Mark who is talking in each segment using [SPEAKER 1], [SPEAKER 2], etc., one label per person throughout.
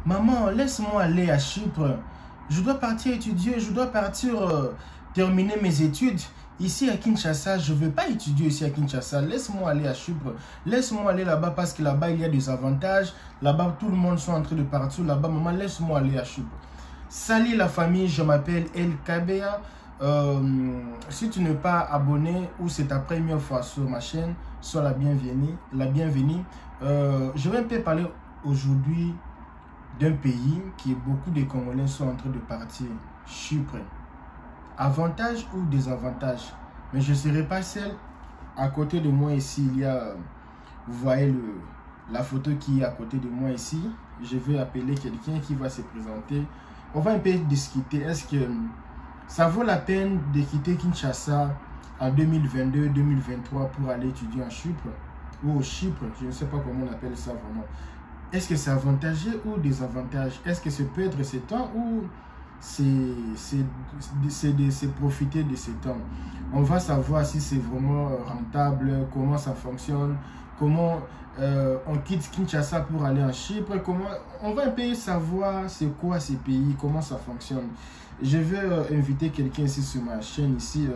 [SPEAKER 1] maman, laisse-moi aller à Chypre. Je dois partir étudier, je dois partir terminer mes études. Ici à Kinshasa, je ne veux pas étudier ici à Kinshasa. Laisse-moi aller à Chypre. Laisse-moi aller là-bas parce que là-bas, il y a des avantages. Là-bas, tout le monde sont en train de partir. Là-bas, maman, laisse-moi aller à Chypre. Salut la famille, je m'appelle El Kabea. Si tu n'es pas abonné ou c'est ta première fois sur ma chaîne, sois la bienvenue. Je vais un peu parler aujourd'hui d'un pays qui beaucoup de Congolais sont en train de partir, Chypre. Avantages ou désavantages? Mais je ne serai pas seul. À côté de moi ici, il y a, vous voyez la photo qui est à côté de moi ici. Je vais appeler quelqu'un qui va se présenter. On va un peu discuter. Est-ce que ça vaut la peine de quitter Kinshasa en 2022-2023 pour aller étudier en Chypre ou au Chypre? Je ne sais pas comment on appelle ça vraiment. Est-ce que c'est avantageux ou désavantageux? Est-ce que c'est peut être ce temps ou c'est profiter de ce temps? On va savoir si c'est vraiment rentable, comment ça fonctionne, comment on quitte Kinshasa pour aller en Chypre, on va un peu savoir c'est quoi ces pays, comment ça fonctionne. Je vais inviter quelqu'un ici sur ma chaîne ici.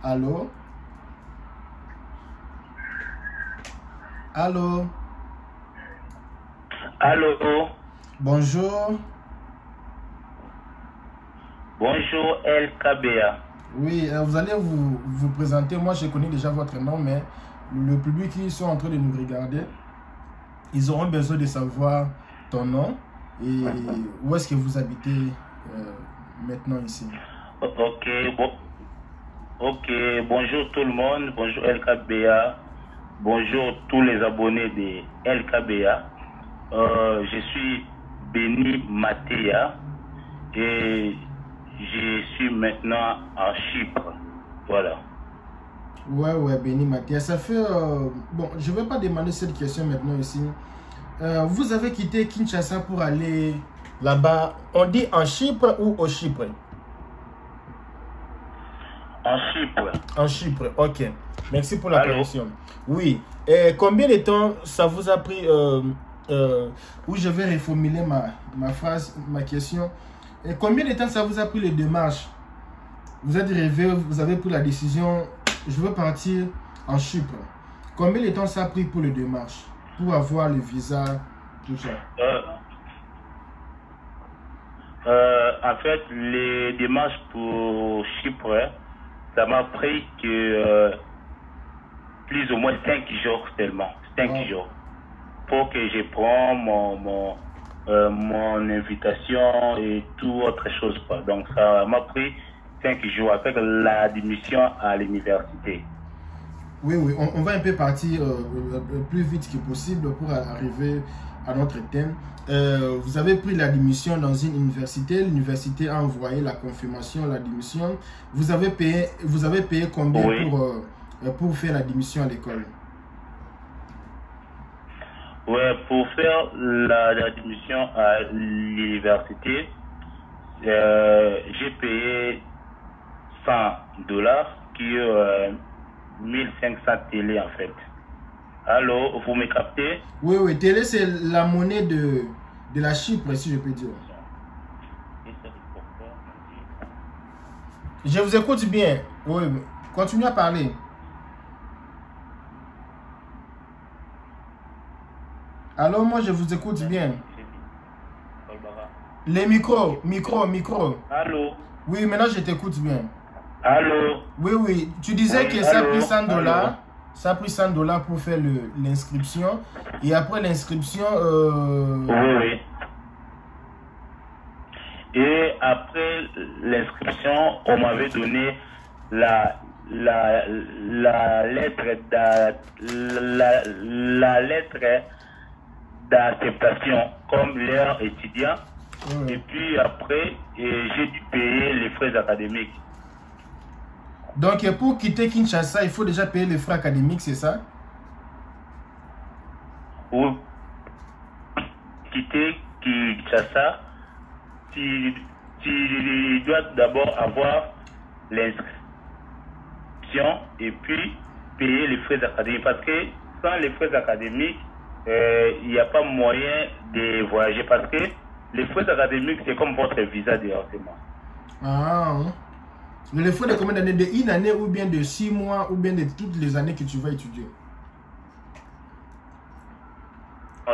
[SPEAKER 1] Allô? Allô?
[SPEAKER 2] Allô?
[SPEAKER 1] Bonjour.
[SPEAKER 2] Bonjour El Kabea.
[SPEAKER 1] Oui, vous allez vous présenter. Moi, je connais déjà votre nom, mais le public qui sont en train de nous regarder, ils auront besoin de savoir ton nom et où est-ce que vous habitez maintenant ici.
[SPEAKER 2] Ok, bonjour tout le monde, bonjour El Kabea, bonjour tous les abonnés de El Kabea. Je suis Béni Matéa et je suis maintenant en Chypre. Voilà.
[SPEAKER 1] Ouais, Béni Matéa. Ça fait... bon, je ne vais pas demander cette question maintenant ici. Vous avez quitté Kinshasa pour aller là-bas. On dit en Chypre ou au Chypre?
[SPEAKER 2] En Chypre.
[SPEAKER 1] En Chypre, ok. Merci pour la correction. Oui. Et combien de temps ça vous a pris... où je vais reformuler ma phrase, ma question. Et combien de temps ça vous a pris les démarches? Vous êtes rêvé, vous avez pris la décision, je veux partir en Chypre. Combien de temps ça a pris pour les démarches? Pour avoir le visa, tout ça?
[SPEAKER 2] En fait, les démarches pour Chypre, ça m'a pris que plus ou moins 5 jours seulement. 5 jours. Pour que je prenne mon invitation et tout autre chose. Donc ça m'a pris 5 jours avec l'admission à l'université.
[SPEAKER 1] Oui, on va un peu partir le plus vite que possible pour arriver à notre thème. Vous avez pris l'admission dans une université, l'université a envoyé la confirmation, l'admission. Vous avez payé combien pour faire l'admission à l'école?
[SPEAKER 2] Ouais, pour faire l'admission à l'université, j'ai payé $100 qui est 1500 télé en fait. Allô, vous me captez?
[SPEAKER 1] Oui, télé c'est la monnaie de la Chypre, si je peux dire. Je vous écoute bien. Oui, continuez à parler. Alors moi je vous écoute bien. Les micros.
[SPEAKER 2] Allô?
[SPEAKER 1] Oui, maintenant je t'écoute bien.
[SPEAKER 2] Allô?
[SPEAKER 1] Oui, tu disais que ça a pris $100. Ça a pris $100 pour faire l'inscription. Et après l'inscription...
[SPEAKER 2] Oui. Et après l'inscription, on m'avait donné la lettre d'acceptation comme leur étudiant. Et puis après, j'ai dû payer les frais académiques.
[SPEAKER 1] Donc pour quitter Kinshasa, il faut déjà payer les frais académiques, c'est ça?
[SPEAKER 2] Pour quitter Kinshasa, tu dois d'abord avoir l'inscription et puis payer les frais académiques. Parce que sans les frais académiques, il n'y a pas moyen de voyager. Parce que les frais académiques, c'est comme votre visa directement.
[SPEAKER 1] Ah, mais les frais de combien d'années? De une année ou bien de 6 mois ou bien de toutes les années que tu vas étudier?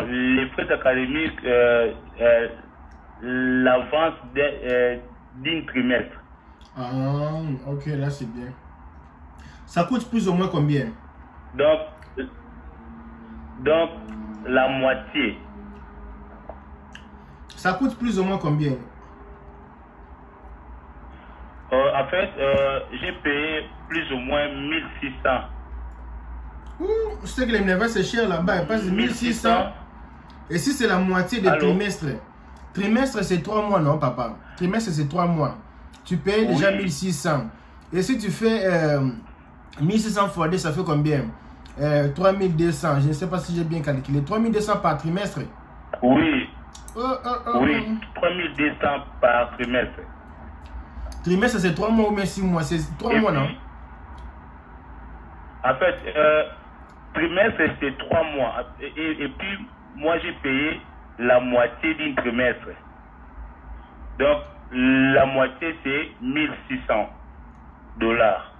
[SPEAKER 2] Les frais académiques, l'avance d'un trimestre.
[SPEAKER 1] Ah, ok, là c'est bien. Ça coûte plus ou moins combien?
[SPEAKER 2] Donc la moitié.
[SPEAKER 1] Ça coûte plus ou moins combien?
[SPEAKER 2] En fait, j'ai payé plus ou moins 1600.
[SPEAKER 1] Je sais que les neveux c'est cher là-bas, il passe 1600. Et si c'est la moitié de trimestre? Trimestre c'est 3 mois, non papa? Trimestre c'est 3 mois. Tu payes déjà 1600. Et si tu fais 1600 fois 2, ça fait combien? 3200. Je ne sais pas si j'ai bien calculé. 3200 par trimestre?
[SPEAKER 2] Oui. Oui, 3200 par trimestre.
[SPEAKER 1] Trimestre c'est 3 mois ou bien 6 mois? C'est 3 mois, non?
[SPEAKER 2] En fait, trimestre c'est 3 mois. Et puis, moi j'ai payé la moitié d'un trimestre. Donc, la moitié c'est 1600 dollars.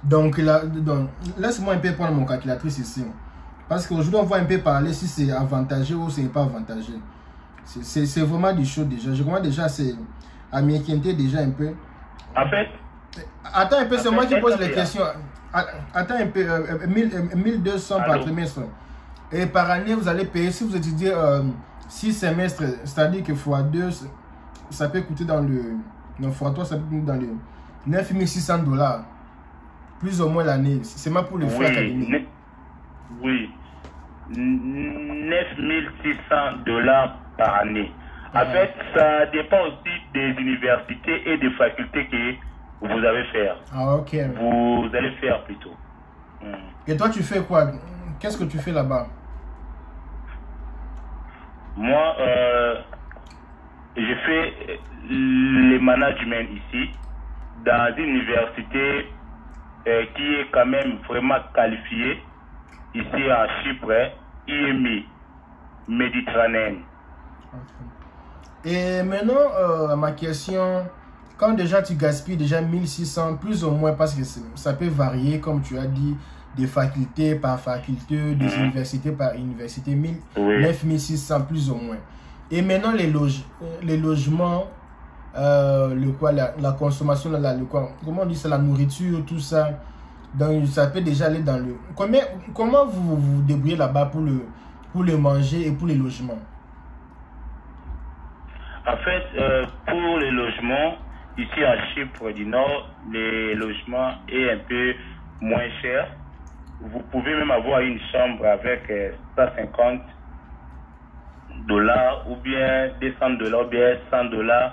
[SPEAKER 1] Donc, laisse-moi un peu prendre mon calculatrice ici. Parce qu'aujourd'hui, on va un peu parler si c'est avantageux ou ce n'est pas avantageux. C'est vraiment du chaud déjà. Je commence déjà à m'inquiéter déjà un peu.
[SPEAKER 2] En fait...
[SPEAKER 1] Attends un peu, c'est moi qui pose les questions. Attends un peu, 1200 par trimestre. Et par année, vous allez payer, si vous étudiez 6 semestres, c'est-à-dire que x2, ça peut coûter dans le... Non, x3, ça peut coûter dans le 9600 dollars. Plus ou moins l'année. C'est même pour le frais académique.
[SPEAKER 2] Oui. 9600 dollars par année. En fait, ça dépend aussi des universités et des facultés que vous allez faire.
[SPEAKER 1] Ah, ok.
[SPEAKER 2] Vous allez faire plutôt.
[SPEAKER 1] Et toi, tu fais quoi? Qu'est-ce que tu fais là-bas?
[SPEAKER 2] Moi, je fais le management ici, dans une université qui est quand même vraiment qualifiée, ici à Chypre, IMI, Méditerranée.
[SPEAKER 1] Et maintenant, ma question, quand déjà tu gaspilles déjà 1600, plus ou moins, parce que ça peut varier, comme tu as dit, des facultés par faculté, des universités par université, 9600 plus ou moins. Et maintenant, les logements, la consommation, comment on dit ça, la nourriture, tout ça, donc ça peut déjà aller dans le... Comment vous vous débrouillez là-bas pour le manger et pour les logements?
[SPEAKER 2] En fait, pour les logements, ici à Chypre du Nord, les logements est un peu moins cher. Vous pouvez même avoir une chambre avec 150 dollars ou bien 200 dollars ou bien 100 dollars.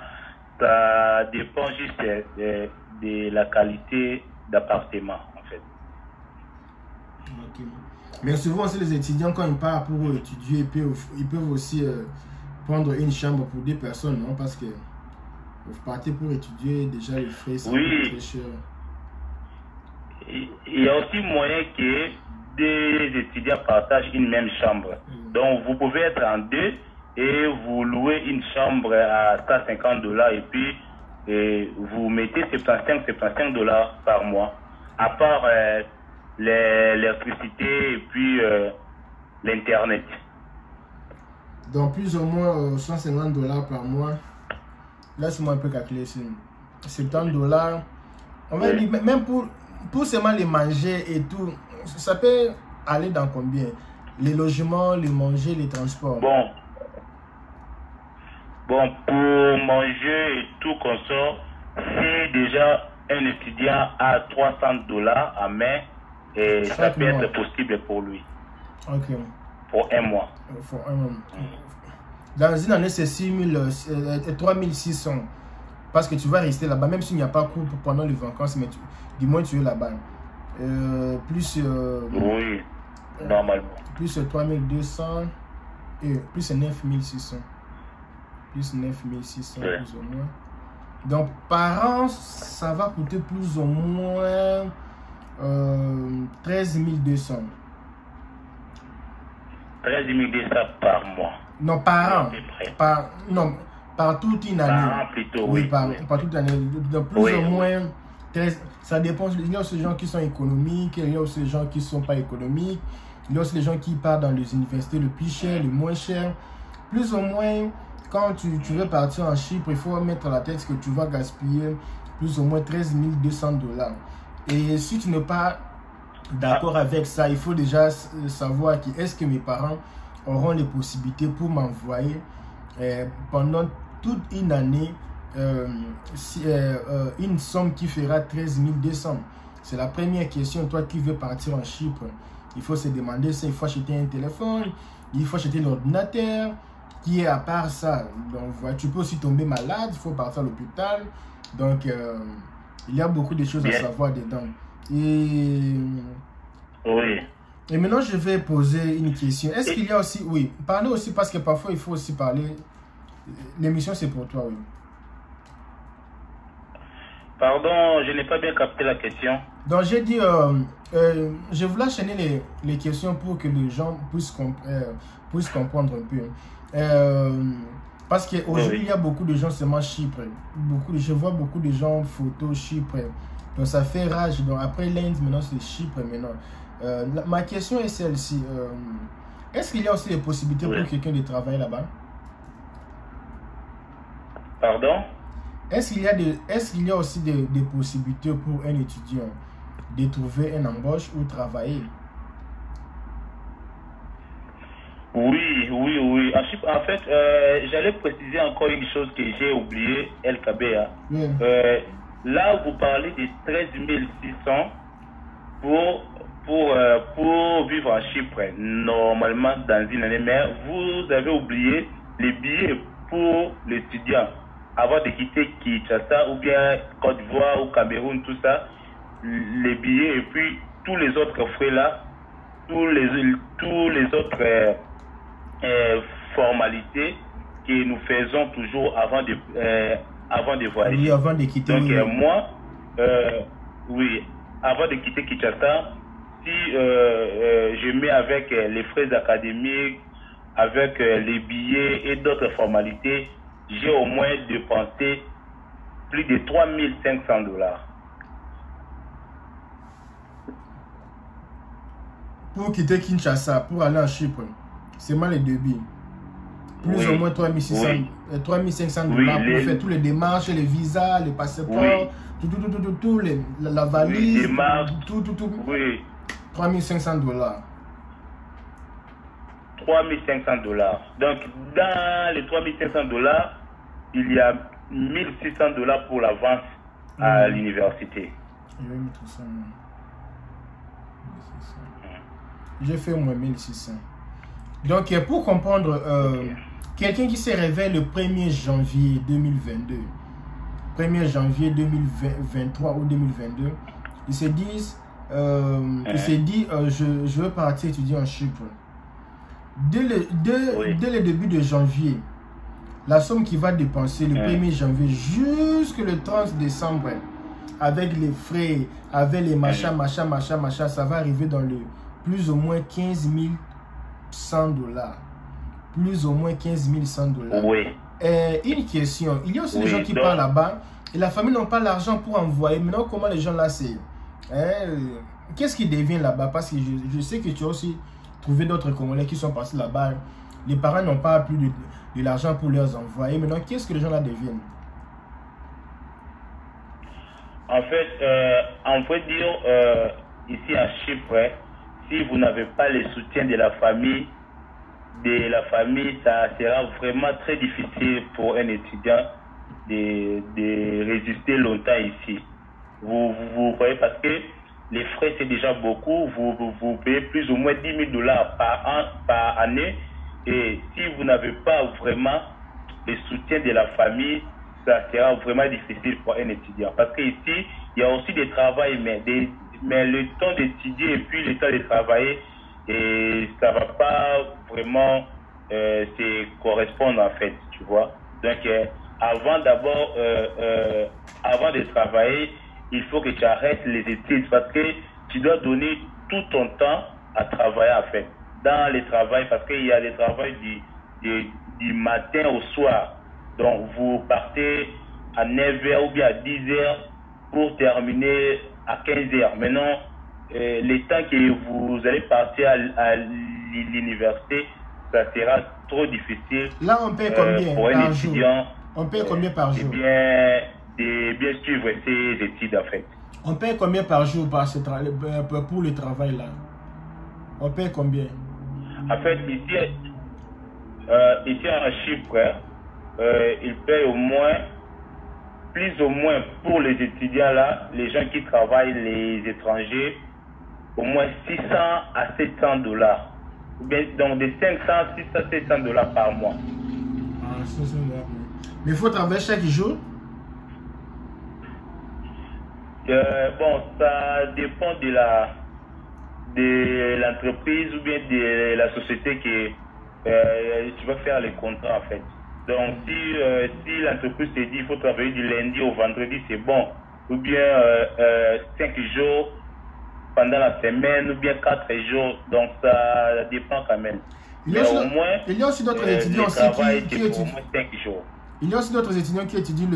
[SPEAKER 2] Ça dépend juste de la qualité d'appartement, en fait.
[SPEAKER 1] Okay. Mais souvent, aussi, les étudiants, quand ils partent pour étudier, ils peuvent aussi prendre une chambre pour 2 personnes, non? Parce que vous partez pour étudier, déjà les frais sont très chers.
[SPEAKER 2] Il y a aussi moyen que des étudiants partagent une même chambre. Donc, vous pouvez être en 2 et vous louez une chambre à 150 dollars et puis vous mettez 75 dollars par mois. À part l'électricité et puis l'Internet.
[SPEAKER 1] Donc, plus ou moins 150 dollars par mois. Laisse-moi un peu calculer ici. 70 dollars. On va dire, même pour seulement les manger et tout, ça peut aller dans combien? Les logements, les manger, les transports.
[SPEAKER 2] Bon, pour manger et tout consort, c'est déjà un étudiant à 300 dollars à main et ça peut être possible pour lui.
[SPEAKER 1] Ok.
[SPEAKER 2] Pour un mois.
[SPEAKER 1] Pour un mois. Dans une année, c'est 3600. Parce que tu vas rester là-bas, même s'il n'y a pas cours pendant les vacances, mais du moins tu es là-bas. Plus.
[SPEAKER 2] Oui, normalement.
[SPEAKER 1] Plus 3200 et plus 9600. Plus 9600 plus ou moins. Donc par an, ça va coûter plus ou moins 13 200.
[SPEAKER 2] 13 200 par mois.
[SPEAKER 1] Non, par an. Non, par toute une année.
[SPEAKER 2] Par an plutôt, oui.
[SPEAKER 1] Par toute une année. De plus ou moins 13. Ça dépend. Il y a aussi des gens qui sont économiques, il y a aussi des gens qui ne sont pas économiques. Il y a aussi des gens qui partent dans les universités le plus cher, le moins cher. Plus ou moins, quand tu veux partir en Chypre, il faut mettre à la tête que tu vas gaspiller plus ou moins 13 200 $. Et si tu n'es pas d'accord avec ça, il faut déjà savoir que est-ce que mes parents auront les possibilités pour m'envoyer pendant toute une année une somme qui fera 13 200. C'est la première question. Toi qui veux partir en Chypre, il faut se demander ça. Il faut acheter un téléphone, il faut acheter l'ordinateur qui est à part ça. Donc tu peux aussi tomber malade, il faut partir à l'hôpital. Donc il y a beaucoup de choses à savoir dedans. Et maintenant, je vais poser une question. Est-ce qu'il y a aussi... Oui, parlez aussi parce que parfois, il faut aussi parler. L'émission, c'est pour toi, oui.
[SPEAKER 2] Pardon, je n'ai pas bien capté la question.
[SPEAKER 1] Donc, j'ai dit... je voulais enchaîner les questions pour que les gens puissent comprendre un peu. Parce qu'aujourd'hui, il y a beaucoup de gens seulement Chypre. Je vois beaucoup de gens photos Chypre. Donc, ça fait rage. Donc, après l'Inde, maintenant, c'est Chypre maintenant. Ma question est celle-ci. Est-ce qu'il y a aussi des possibilités pour quelqu'un de travailler là-bas?
[SPEAKER 2] Pardon?
[SPEAKER 1] Est-ce qu'il y a aussi des possibilités pour un étudiant de trouver une embauche ou travailler?
[SPEAKER 2] Oui. En fait, j'allais préciser encore une chose que j'ai oublié, LKB.
[SPEAKER 1] Oui.
[SPEAKER 2] Là, vous parlez de 13 600 pour vivre en Chypre, normalement dans une année, mais vous avez oublié les billets pour l'étudiant avant de quitter Kinshasa ou bien Côte d'Ivoire ou Cameroun, tout ça, les billets et puis tous les autres frais là, tous les autres formalités que nous faisons toujours avant de voyager.
[SPEAKER 1] Oui, avant de quitter.
[SPEAKER 2] Donc moi, oui, avant de quitter Kinshasa, si je mets avec les frais académiques, avec les billets et d'autres formalités, j'ai au moins dépensé plus de 3 500 $.
[SPEAKER 1] Pour quitter Kinshasa, pour aller en Chypre, c'est mal les débits. Plus ou moins 3 500 $, pour faire tous les démarches, les visas, les passeports, tout, la valise, tout.
[SPEAKER 2] Oui.
[SPEAKER 1] 3 500 $.
[SPEAKER 2] 3 500 $. Donc, dans les 3 500 $, il y a 1 600 $ pour l'avance à l'université.
[SPEAKER 1] J'ai fait moins 1600. Donc, pour comprendre, quelqu'un qui se réveille le 1er janvier 2022, 1er janvier 2023 ou 2022, il se dit, je veux partir étudier en Chypre. Dès le début de janvier, la somme qu'il va dépenser le 1er janvier jusqu'au 30 décembre, avec les frais, avec les machins, ça va arriver dans le plus ou moins 15 100 $. Plus ou moins 15 100 $.
[SPEAKER 2] Oui.
[SPEAKER 1] Une question, il y a aussi des gens qui partent là-bas et la famille n'a pas l'argent pour envoyer. Maintenant, comment les gens là, c'est... Qu'est-ce qui devient là-bas? Parce que je sais que tu as aussi trouvé d'autres Congolais qui sont passés là-bas. Les parents n'ont pas plus de l'argent pour leur envoyer. Maintenant, qu'est-ce que les gens là deviennent?
[SPEAKER 2] En fait, on peut dire ici à Chypre, si vous n'avez pas le soutien de la famille, ça sera vraiment très difficile pour un étudiant de résister longtemps ici. Vous voyez, parce que les frais c'est déjà beaucoup, vous payez plus ou moins 10 000 $ par année, et si vous n'avez pas vraiment le soutien de la famille, ça sera vraiment difficile pour un étudiant. Parce que ici, il y a aussi des travails, mais le temps d'étudier et puis le temps de travailler, et ça va pas vraiment se correspondre en fait, tu vois. Donc avant de travailler, il faut que tu arrêtes les études parce que tu dois donner tout ton temps à travailler en fait. dans le travail, parce qu'il y a des travails du matin au soir. Donc, vous partez à 9h ou bien à 10h pour terminer à 15h. Maintenant, le temps que vous allez partir à l'université, ça sera trop difficile.
[SPEAKER 1] Là, on paye combien
[SPEAKER 2] pour un
[SPEAKER 1] par
[SPEAKER 2] étudiant,
[SPEAKER 1] jour? On paye combien par jour?
[SPEAKER 2] de bien suivre ses études, en fait.
[SPEAKER 1] On paye combien par jour pour le travail là? On paye combien?
[SPEAKER 2] En fait, ici en Chypre, ils payent au moins, plus ou moins pour les étudiants là, les gens qui travaillent, les étrangers, au moins 600 à 700 dollars. Donc de 500, 600, 700 dollars par mois.
[SPEAKER 1] Ah, ça, mais il faut travailler chaque jour?
[SPEAKER 2] Bon, ça dépend de l'entreprise ou bien de la société que tu vas faire les contrats en fait. Donc si l'entreprise te dit il faut travailler du lundi au vendredi, c'est bon. Ou bien 5 jours pendant la semaine, ou bien 4 jours. Donc ça dépend quand même.
[SPEAKER 1] Il y a aussi d'autres étudiants aussi qui étudient.
[SPEAKER 2] 5 jours.
[SPEAKER 1] Il y a aussi d'autres étudiants qui étudient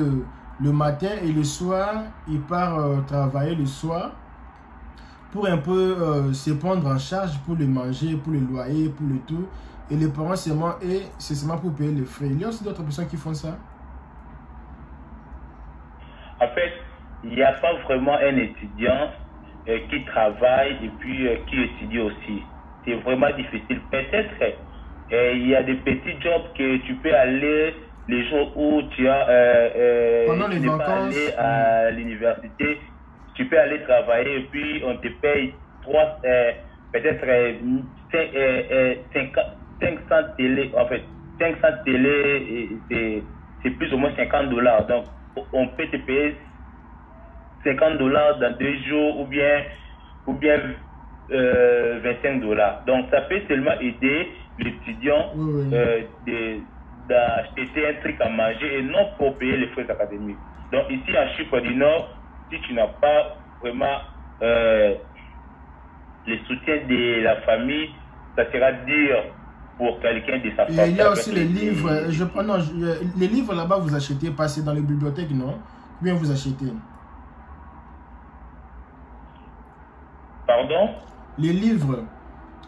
[SPEAKER 1] le matin et le soir. Ils partent travailler le soir pour un peu se prendre en charge pour le manger, pour le loyer, pour le tout. Et les parents seulement pour payer les frais. Il y a aussi d'autres personnes qui font ça.
[SPEAKER 2] En fait, il n'y a pas vraiment un étudiant qui travaille et puis qui étudie aussi. C'est vraiment difficile. Peut-être il y a des petits jobs que tu peux aller les jours où tu as
[SPEAKER 1] pendant les vacances,
[SPEAKER 2] aller à l'université, tu peux aller travailler et puis on te paye peut-être 500 télé. En fait, 500 télé, c'est plus ou moins 50 dollars. Donc, on peut te payer 50 dollars dans 2 jours ou bien 25 dollars. Donc, ça peut seulement aider l'étudiant d'acheter un truc à manger et non pour payer les frais académiques. Donc, ici, en Chypre du Nord, si tu n'as pas vraiment le soutien de la famille, ça sera dur pour quelqu'un de sa famille.
[SPEAKER 1] Il y a aussi les livres. Les livres là-bas, vous achetez, passez dans les bibliothèques, non? Ou bien vous achetez?
[SPEAKER 2] Pardon?
[SPEAKER 1] Les livres,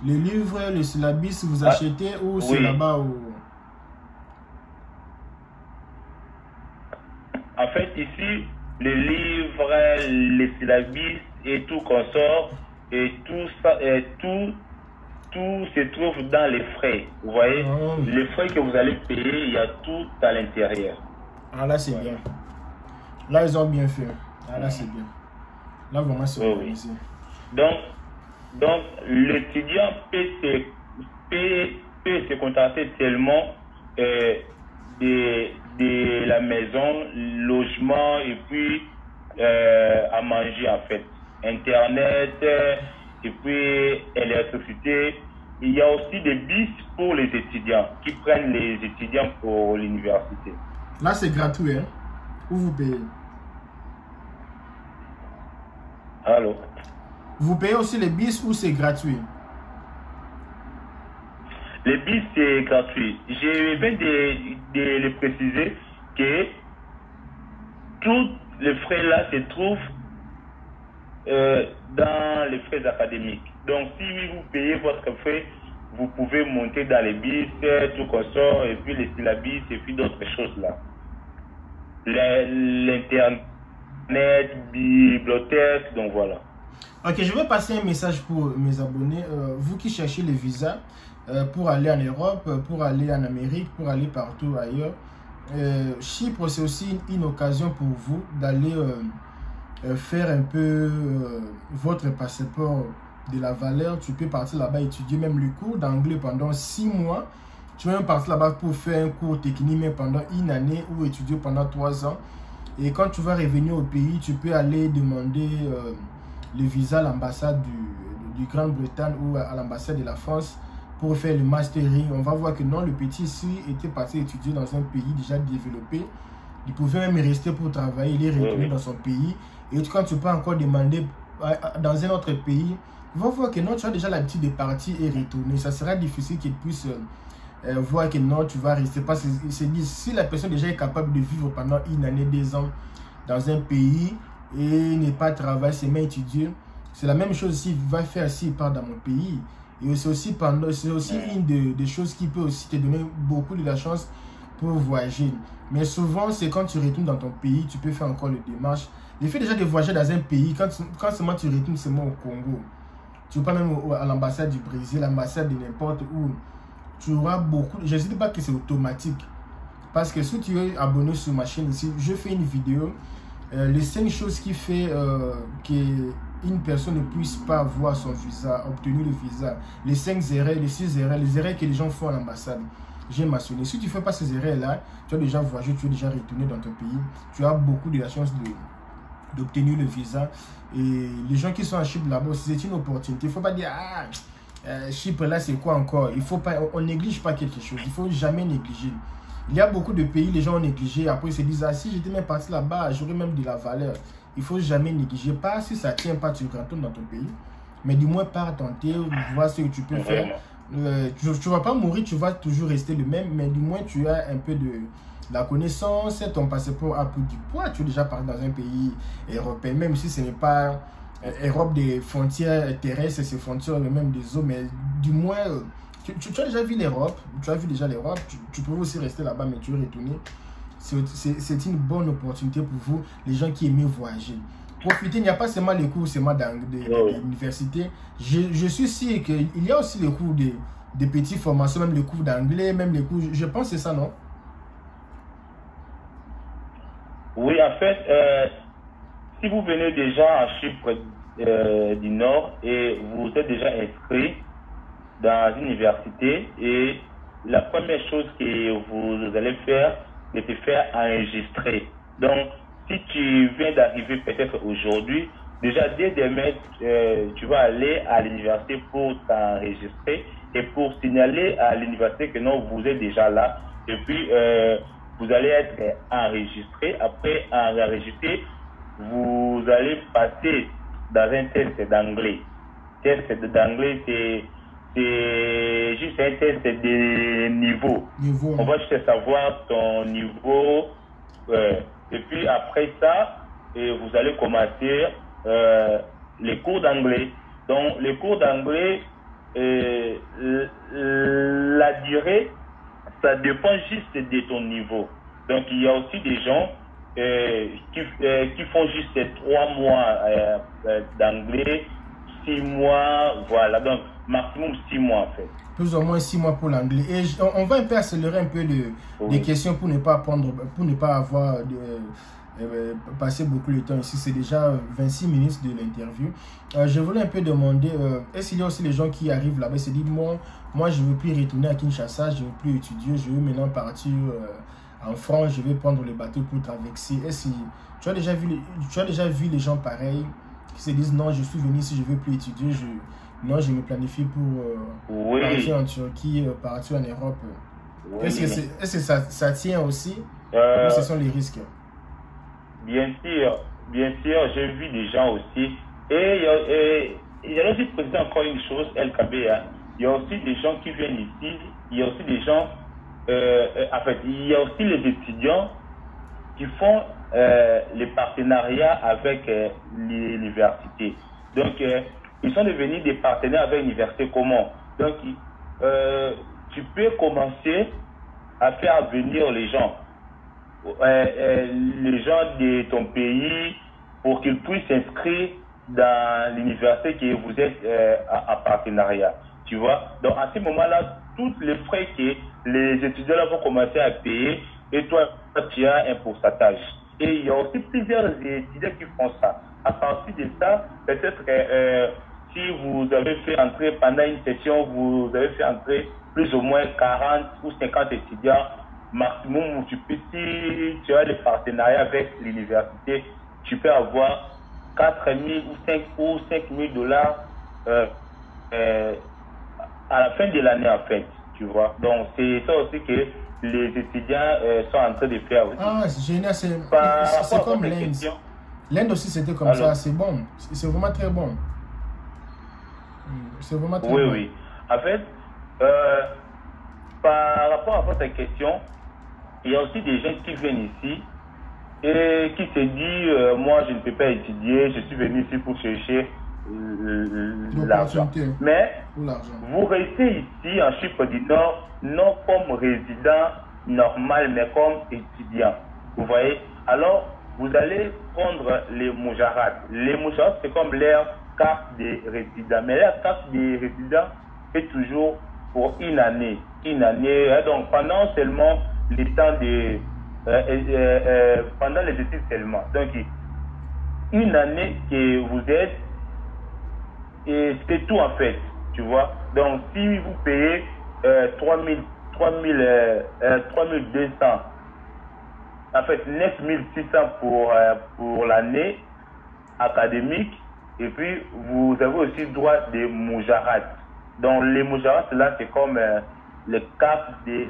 [SPEAKER 1] le syllabus, vous achetez ou c'est là-bas où...
[SPEAKER 2] En fait, ici, les livres, les syllabus et tout consort, et tout ça, tout se trouve dans les frais. Vous voyez, les frais que vous allez payer, il y a tout à l'intérieur.
[SPEAKER 1] Ah là, c'est bien. Là, ils ont bien fait. Ah là, c'est bien. Là, vraiment, c'est organisé.
[SPEAKER 2] Donc l'étudiant peut se contenter seulement de la maison, logement et puis à manger en fait. Internet et puis électricité. Il y a aussi des bus pour les étudiants qui prennent les étudiants pour l'université.
[SPEAKER 1] Là, c'est gratuit, hein? Où vous payez?
[SPEAKER 2] Allô?
[SPEAKER 1] Vous payez aussi les bus ou c'est gratuit?
[SPEAKER 2] Les bus, c'est gratuit. Je viens de le préciser que tous les frais là se trouvent dans les frais académiques. Donc, si vous payez votre frais, vous pouvez monter dans les bus, tout consort, et puis les syllabus, et puis d'autres choses là. L'internet, bibliothèque, donc voilà.
[SPEAKER 1] Ok, je vais passer un message pour mes abonnés. Vous qui cherchez les visas pour aller en Europe, pour aller en Amérique, pour aller partout ailleurs, Chypre, c'est aussi une occasion pour vous d'aller faire un peu votre passeport de la valeur. Tu peux partir là-bas étudier même le cours d'anglais pendant 6 mois. Tu vas même partir là-bas pour faire un cours technique mais pendant 1 année ou étudier pendant 3 ans. Et quand tu vas revenir au pays, tu peux aller demander le visa à l'ambassade du Grande-Bretagne ou à l'ambassade de la France pour faire le mastering. On va voir que non, le petit ici était parti étudier dans un pays déjà développé. Il pouvait même rester pour travailler, il est retourné dans son pays. Et quand tu peux encore demander dans un autre pays ils vont voir que non, tu as déjà l'habitude de partir et retourner. Ça sera difficile qu'ils puissent voir que non, tu vas rester. Parce qu'ils se disent, si la personne déjà est capable de vivre pendant 1 année, 2 ans dans un pays et n'est pas travailler, c'est même étudier, c'est la même chose s'il va faire s'il part dans mon pays. Et c'est aussi, une des choses qui peut aussi te donner beaucoup de la chance pour voyager. Mais souvent, c'est quand tu retournes dans ton pays, tu peux faire encore le démarche. Le fait déjà de voyager dans un pays, quand seulement tu retournes seulement au Congo, tu vas pas même à l'ambassade du Brésil, l'ambassade de n'importe où, tu auras beaucoup. Je ne dis pas que c'est automatique. Parce que si tu es abonné sur ma chaîne ici, je fais une vidéo. Les 5 choses qui fait qu'une personne ne puisse pas avoir son visa, obtenir le visa. Les 5 erreurs, les 6 erreurs, les erreurs que les gens font à l'ambassade. J'ai mentionné. Si tu ne fais pas ces erreurs-là, tu as déjà voyagé, tu es déjà retourné dans ton pays. Tu as beaucoup de la chance d'obtenir le visa. Et les gens qui sont en Chypre là-bas, c'est une opportunité. Il ne faut pas dire, Chypre là, c'est quoi encore? Il faut pas, on néglige pas quelque chose. Il ne faut jamais négliger. Il y a beaucoup de pays, les gens ont négligé. Après, ils se disent, si j'étais même parti là-bas, j'aurais même de la valeur. Il ne faut jamais négliger. Pas si ça ne tient pas, tu retournes dans ton pays. Mais du moins, par tenter, voir ce que tu peux faire. Tu ne vas pas mourir, tu vas toujours rester le même. Mais du moins, tu as un peu de la connaissance. Ton passeport a pris du poids. Tu es déjà parti dans un pays européen. Même si ce n'est pas Europe des frontières terrestres, c'est frontières même des eaux. Mais du moins... Tu as déjà vu l'Europe, tu peux aussi rester là-bas, mais tu veux retourner. C'est une bonne opportunité pour vous, les gens qui aiment voyager. Profitez, il n'y a pas seulement les cours seulement de l'université. Je suis sûr qu'il y a aussi les cours de petites formations, même les cours d'anglais, même les cours, je pense que c'est ça, non?
[SPEAKER 2] Oui, en fait, si vous venez déjà en Chypre du Nord et vous êtes déjà inscrit dans une université, et la première chose que vous allez faire, c'est te faire enregistrer. Donc, si tu viens d'arriver peut-être aujourd'hui, déjà dès demain, tu vas aller à l'université pour t'enregistrer et pour signaler à l'université que non, vous êtes déjà là. Et puis, vous allez être enregistré. Après enregistré, vous allez passer dans un test d'anglais. Test d'anglais, c'est juste un test de niveau. On va juste savoir ton niveau. Et puis après ça, vous allez commencer les cours d'anglais. Donc les cours d'anglais, la durée, ça dépend juste de ton niveau. Donc il y a aussi des gens qui font juste 3 mois d'anglais, 6 mois, voilà. Donc maximum 6 mois en fait.
[SPEAKER 1] Plus ou moins 6 mois pour l'anglais. Et on va un peu accélérer un peu les questions pour ne pas avoir passer beaucoup de temps ici. C'est déjà 26 minutes de l'interview. Je voulais un peu demander, est-ce qu'il y a aussi les gens qui arrivent là-bas et se disent, moi je ne veux plus retourner à Kinshasa, je ne veux plus étudier, je veux maintenant partir en France, je vais prendre le bateau pour traverser. Est-ce que tu as déjà vu les gens pareils qui se disent, non, je suis venu ici, je ne veux plus étudier, je me planifie pour partir en Turquie, partir en Europe. Oui. Est-ce que ça tient aussi ou ce sont les risques?
[SPEAKER 2] Bien sûr, j'ai vu des gens aussi. Et il y a aussi précisé encore une chose, LKB, il y a aussi des gens qui viennent ici, il y a aussi des gens, en fait, il y a aussi les étudiants qui font les partenariats avec l'université. Donc, ils sont devenus des partenaires avec l'université. Comment? Donc, tu peux commencer à faire venir les gens de ton pays pour qu'ils puissent s'inscrire dans l'université que vous êtes en partenariat. Tu vois? Donc, à ce moment-là, tous les frais que les étudiants là vont commencer à payer et toi, tu as un pourcentage. Et il y a aussi plusieurs étudiants qui font ça. À partir de ça, peut-être si vous avez fait entrer pendant une session, vous avez fait entrer plus ou moins 40 ou 50 étudiants maximum. Si tu as des partenariats avec l'université, tu peux avoir 4 000 ou 5 000 dollars à la fin de l'année en fait, tu vois. Donc c'est ça aussi que les étudiants sont en train de faire aussi.
[SPEAKER 1] Ah, c'est génial, c'est comme l'Inde. L'Inde aussi c'était comme ça, c'est bon, c'est vraiment très bon. C'est vraiment très
[SPEAKER 2] Oui,
[SPEAKER 1] bon.
[SPEAKER 2] oui. En fait, par rapport à votre question, il y a aussi des gens qui viennent ici et qui se disent moi je ne peux pas étudier, je suis venu ici pour chercher l'argent.
[SPEAKER 1] L'opportunité
[SPEAKER 2] Mais
[SPEAKER 1] ou l'argent.
[SPEAKER 2] vous restez ici en Chypre du Nord non comme résident normal mais comme étudiant. Vous voyez? Alors vous allez prendre les Mujarrats. Les Mujarrats c'est comme leur carte des résidents. Mais leur carte des résidents est toujours pour une année. Une année, donc pendant seulement les temps de pendant les études seulement. Donc, une année que vous êtes, et c'est tout en fait, tu vois. Donc, si vous payez 3200, en fait 9600 pour l'année académique, et puis vous avez aussi droit des Mujarrats. Donc, les Mujarrats, là, c'est comme la carte des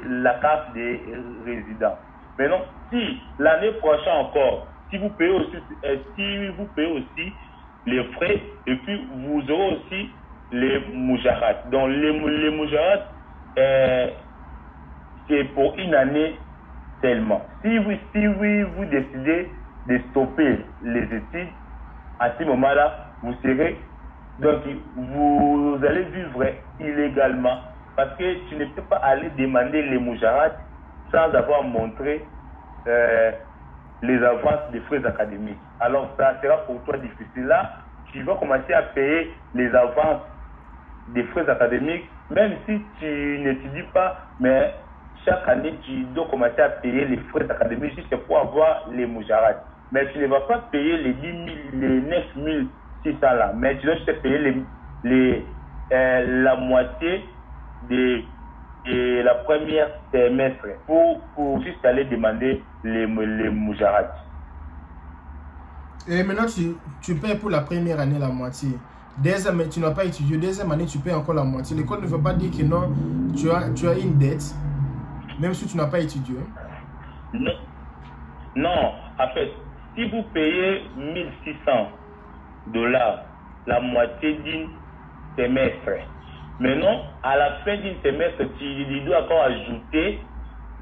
[SPEAKER 2] résidents. Maintenant, si l'année prochaine encore, si vous payez aussi les frais, et puis vous aurez aussi les Mujarrats. Donc les Mujarrats, c'est pour une année seulement. Si vous décidez de stopper les études, à ce moment-là, vous serez, donc vous allez vivre illégalement, parce que tu ne peux pas aller demander les Mujarrats sans avoir montré les avances des frais académiques. Alors ça sera pour toi difficile. Là, tu vas commencer à payer les avances des frais académiques, même si tu n'étudies pas, mais chaque année, tu dois commencer à payer les frais académiques juste pour avoir les Mujarrats. Mais tu ne vas pas payer les 10 000, les 9 600 là, mais tu dois juste payer la moitié de la première semestre pour juste aller demander les Mujarrats.
[SPEAKER 1] Et maintenant, tu payes pour la première année la moitié. Deuxième année, tu n'as pas étudié. Deuxième année, tu payes encore la moitié. L'école ne veut pas dire que non, tu as une dette, même si tu n'as pas étudié.
[SPEAKER 2] Non. Non, en fait, si vous payez 1600 $, la moitié d'un semestre, maintenant, à la fin d'un semestre, tu dois encore ajouter,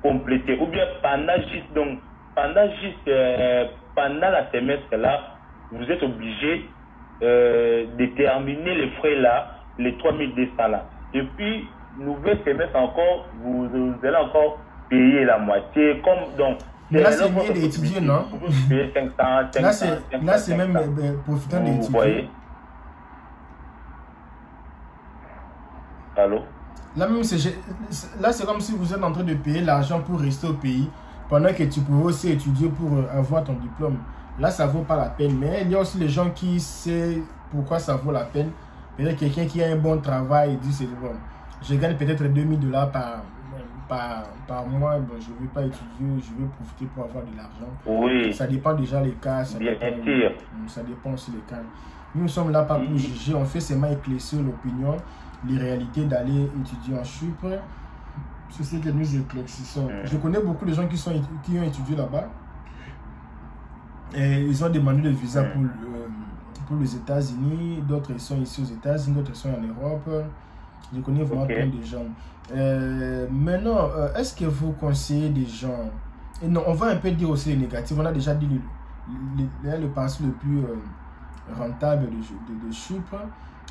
[SPEAKER 2] compléter, ou bien pendant la semestre là, vous êtes obligé de terminer les frais là, les 3200 là. Et puis, nouvel semestre encore, vous allez encore payer la moitié, comme donc.
[SPEAKER 1] Mais là, c'est mieux d'étudier, non?
[SPEAKER 2] Vous payez 500,
[SPEAKER 1] là, c'est même profitant d'étudier.
[SPEAKER 2] Vous voyez? Allô?
[SPEAKER 1] Là, c'est comme si vous êtes en train de payer l'argent pour rester au pays, pendant que tu pouvais aussi étudier pour avoir ton diplôme. Là, ça ne vaut pas la peine. Mais il y a aussi les gens qui savent pourquoi ça vaut la peine. Peut-être quelqu'un qui a un bon travail et dit, c'est bon, je gagne peut-être 2000 $ par mois, bon, je ne vais pas étudier, je vais profiter pour avoir de l'argent.
[SPEAKER 2] Oui.
[SPEAKER 1] Ça dépend déjà les cas. Ça dépend aussi les cas. Nous ne sommes là pas pour juger, on fait seulement éclaircir l'opinion, les réalités d'aller étudier en Chypre. C'est ce que nous éclaircissons. Je connais beaucoup de gens qui ont étudié là-bas. Et ils ont demandé le visa pour les États-Unis, d'autres sont ici aux États-Unis, d'autres sont en Europe. Je connais vraiment plein de gens. Maintenant, est-ce que vous conseillez des gens? Et non, on va un peu dire aussi les négatifs. On a déjà dit le parti le plus rentable de Chypre.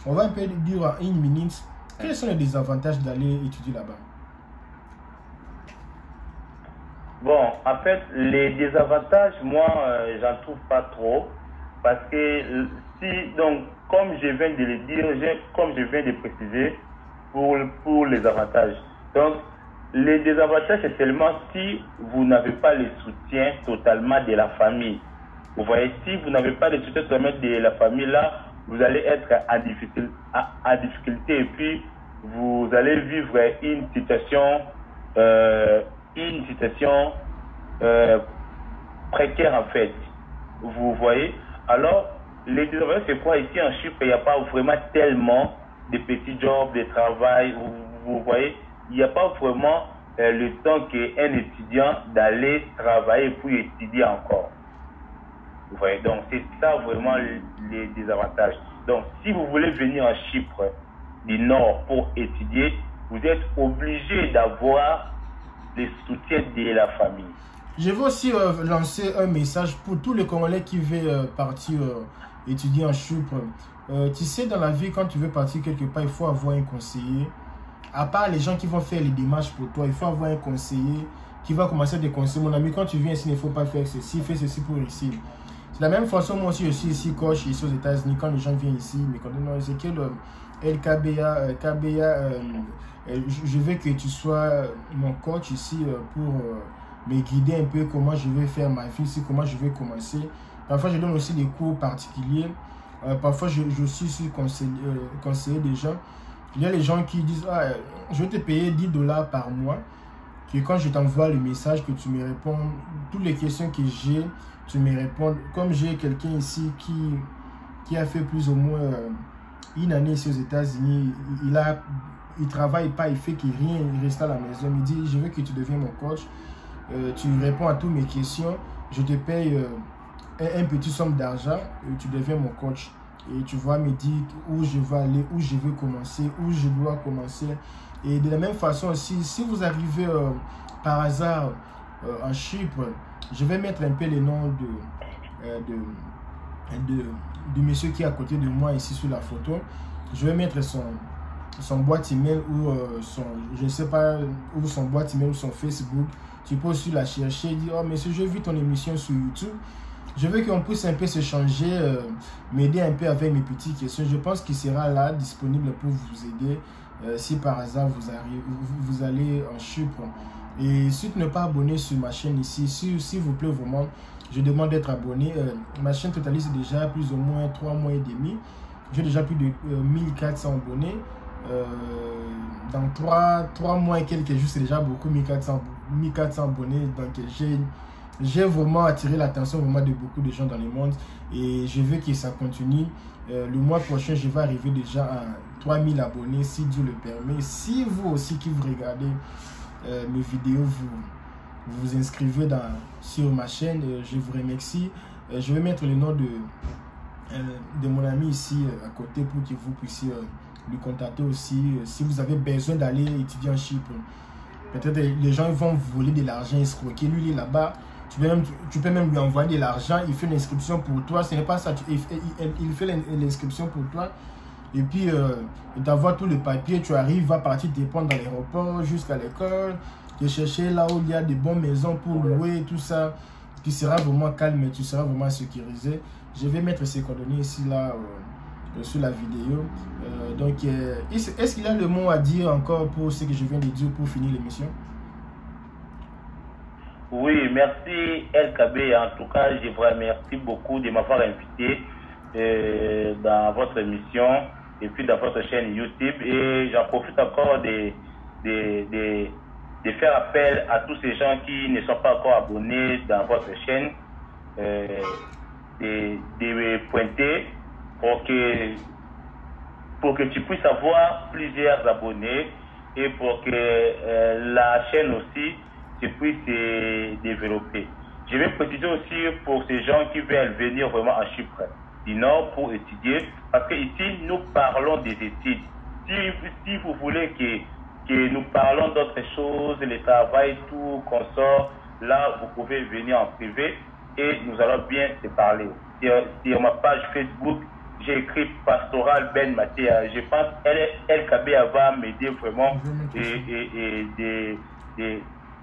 [SPEAKER 1] On va un peu dire en une minute quels sont les désavantages d'aller étudier là-bas.
[SPEAKER 2] Bon, en fait, les désavantages, moi, j'en trouve pas trop. Parce que, donc, comme je viens de le dire, comme je viens de préciser, pour les avantages. Donc, les désavantages, c'est seulement si vous n'avez pas le soutien totalement de la famille. Vous voyez, si vous n'avez pas le soutien totalement de la famille, là, vous allez être en difficulté et puis vous allez vivre une situation précaire en fait. Vous voyez? Alors, les désavantages, c'est quoi? Ici en Chypre, il n'y a pas vraiment tellement de petits jobs, de travail. Vous voyez? Il n'y a pas vraiment le temps qu'un étudiant d'aller travailler pour étudier encore. Vous voyez? Donc, c'est ça vraiment les désavantages. Donc, si vous voulez venir en Chypre, du Nord pour étudier, vous êtes obligé d'avoir le soutien de la famille.
[SPEAKER 1] Je veux aussi lancer un message pour tous les Congolais qui veulent partir étudier en Chypre. Tu sais, dans la vie, quand tu veux partir quelque part, il faut avoir un conseiller. À part les gens qui vont faire les démarches pour toi, il faut avoir un conseiller qui va commencer à te conseiller. Mon ami, quand tu viens ici, il ne faut pas faire ceci, fais ceci pour ici. C'est la même façon, moi aussi, je suis ici, coach, ici aux États-Unis. Quand les gens viennent ici, ils me disent, non, Ezekiel, je veux que tu sois mon coach ici pour me guider un peu comment je vais faire ma vie ici, comment je vais commencer. Parfois, je donne aussi des cours particuliers. Parfois, je suis aussi conseiller des gens. Il y a les gens qui disent, ah, je vais te payer $10 par mois. Puis quand je t'envoie le message, que tu me réponds, toutes les questions que j'ai, tu me réponds. Comme j'ai quelqu'un ici qui a fait plus ou moins une année ici aux États-Unis, il travaille pas, il fait que rien, il reste à la maison. Il me dit, je veux que tu deviennes mon coach. Tu réponds à toutes mes questions, je te paye un petit somme d'argent et tu deviens mon coach. Et tu vas me dire où je vais aller, où je veux commencer, où je dois commencer. Et de la même façon aussi, si vous arrivez par hasard en Chypre, je vais mettre un peu les noms de monsieur qui est à côté de moi ici sur la photo. Je vais mettre son boîte email ou je ne sais pas, ou son boîte email ou son Facebook. Tu peux aussi la chercher et dire, oh monsieur, j'ai vu ton émission sur YouTube. Je veux qu'on puisse un peu s'échanger, m'aider un peu avec mes petites questions. Je pense qu'il sera là, disponible pour vous aider si par hasard vous allez en Chypre. Et si tu n'es pas abonné sur ma chaîne ici, s'il vous plaît vraiment, je demande d'être abonné. Ma chaîne totalise déjà plus ou moins 3 mois et demi. J'ai déjà plus de 1400 abonnés. Dans 3 mois et quelques jours, c'est déjà beaucoup, 1400 abonnés. Donc j'ai vraiment attiré l'attention de beaucoup de gens dans le monde et je veux que ça continue. Le mois prochain, je vais arriver déjà à 3000 abonnés si Dieu le permet. Si vous aussi qui vous regardez mes vidéos, vous inscrivez sur ma chaîne, je vous remercie. Je vais mettre le nom de mon ami ici à côté pour que vous puissiez lui contacter aussi. Si vous avez besoin d'aller étudier en Chypre, peut-être les gens vont vous voler de l'argent, escroquer. Lui, il est là-bas. Tu peux même lui envoyer de l'argent, il fait l'inscription pour toi. Ce n'est pas ça, il fait l'inscription pour toi. Et puis, il t'envoie tout le papier, tu arrives, va partir te prendre dans l'aéroport jusqu'à l'école, te chercher là où il y a des bonnes maisons pour louer, tout ça. Tu seras vraiment calme, tu seras vraiment sécurisé. Je vais mettre ces coordonnées ici, là, sur la vidéo. Donc, est-ce qu'il y a le mot à dire encore pour ce que je viens de dire pour finir l'émission?
[SPEAKER 2] Oui, merci LKB. En tout cas, je vous remercie beaucoup de m'avoir invité dans votre émission et puis dans votre chaîne YouTube. Et j'en profite encore de faire appel à tous ces gens qui ne sont pas encore abonnés dans votre chaîne, de me pointer pour que tu puisses avoir plusieurs abonnés et pour que la chaîne aussi puisse se développer. Je vais préciser aussi pour ces gens qui veulent venir vraiment à Chypre du Nord pour étudier, parce que ici nous parlons des études. Si vous voulez que nous parlons d'autres choses, le travail, tout qu'on sort, là vous pouvez venir en privé et nous allons bien se parler. Sur ma page Facebook, j'ai écrit Pastoral Ben Matéa. Je pense que LKB va m'aider vraiment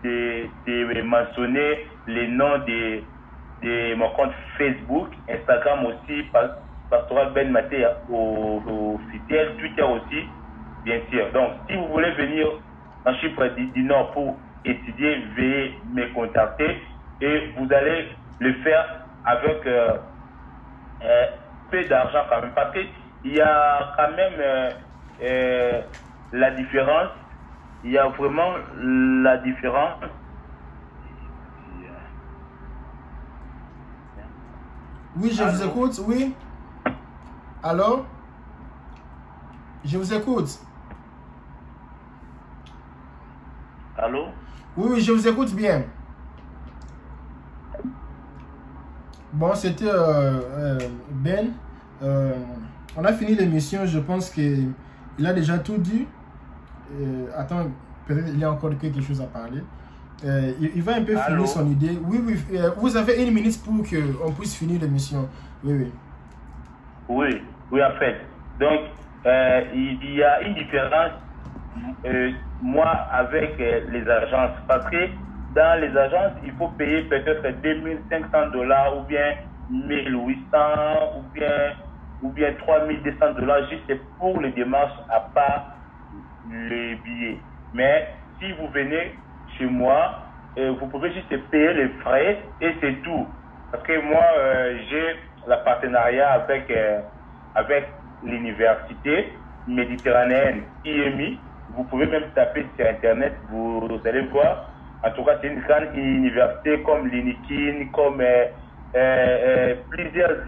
[SPEAKER 2] de mentionner les noms de mon compte Facebook, Instagram aussi, Pastoral Ben Matéa officiel, Twitter aussi, bien sûr. Donc, si vous voulez venir en Chypre du Nord pour étudier, veuillez me contacter et vous allez le faire avec peu d'argent quand même, parce qu'il y a quand même la différence. Il y a vraiment la différence.
[SPEAKER 1] Oui, je vous écoute, oui. Allô? Je vous écoute.
[SPEAKER 2] Allô?
[SPEAKER 1] Oui, je vous écoute bien. Bon, c'était Ben. On a fini l'émission. Je pense qu'il Il a déjà tout dit. Attends, peut-être il y a encore quelque chose à parler. Il va un peu finir son idée. Oui, vous avez 1 minute pour qu'on puisse finir l'émission. Oui,
[SPEAKER 2] en fait. Donc, il y a une différence, moi, avec les agences. Parce que dans les agences, il faut payer peut-être $2500 ou bien 1800 ou bien $3200 juste pour les démarches à part les billets. Mais si vous venez chez moi, vous pouvez juste payer les frais et c'est tout. Parce que moi, j'ai le partenariat avec l'université méditerranéenne IMI. Vous pouvez même taper sur Internet, vous allez voir. En tout cas, c'est une grande université comme l'INIKIN, comme plusieurs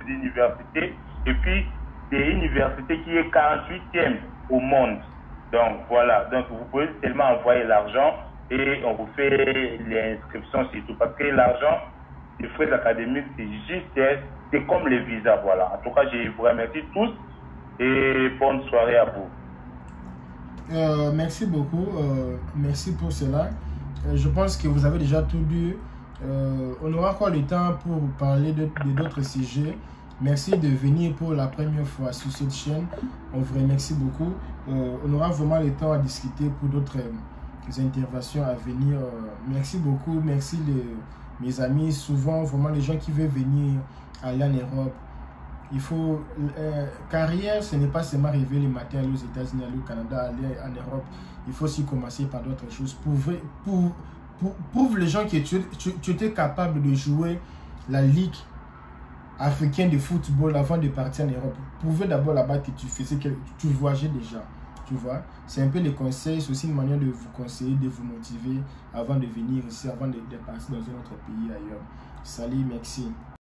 [SPEAKER 2] universités. Et puis, c'est une université qui est 48e au monde. Donc, voilà. Donc, vous pouvez seulement envoyer l'argent et on vous fait l'inscription surtout. Parce que l'argent, les frais académiques, c'est juste, c'est comme les visas. Voilà. En tout cas, je vous remercie tous et bonne soirée à vous.
[SPEAKER 1] Merci beaucoup. Merci pour cela. Je pense que vous avez déjà tout dit. On aura encore le temps pour parler d'autres sujets. Merci de venir pour la première fois sur cette chaîne. On vous remercie beaucoup. On aura vraiment le temps à discuter pour d'autres interventions à venir. Merci beaucoup. Merci mes amis. Souvent, vraiment, les gens qui veulent venir aller en Europe. Il faut... carrière, ce n'est pas seulement arriver le matin, aller aux États-Unis, aller au Canada, aller en Europe. Il faut aussi commencer par d'autres choses. Prouve les gens que tu étais capable de jouer la Ligue africaine de football avant de partir en Europe. Prouvez d'abord là-bas que tu voyageais déjà. Tu vois, c'est un peu les conseils, c'est aussi une manière de vous conseiller, de vous motiver avant de venir ici, avant de partir dans un autre pays ailleurs. Salut, merci.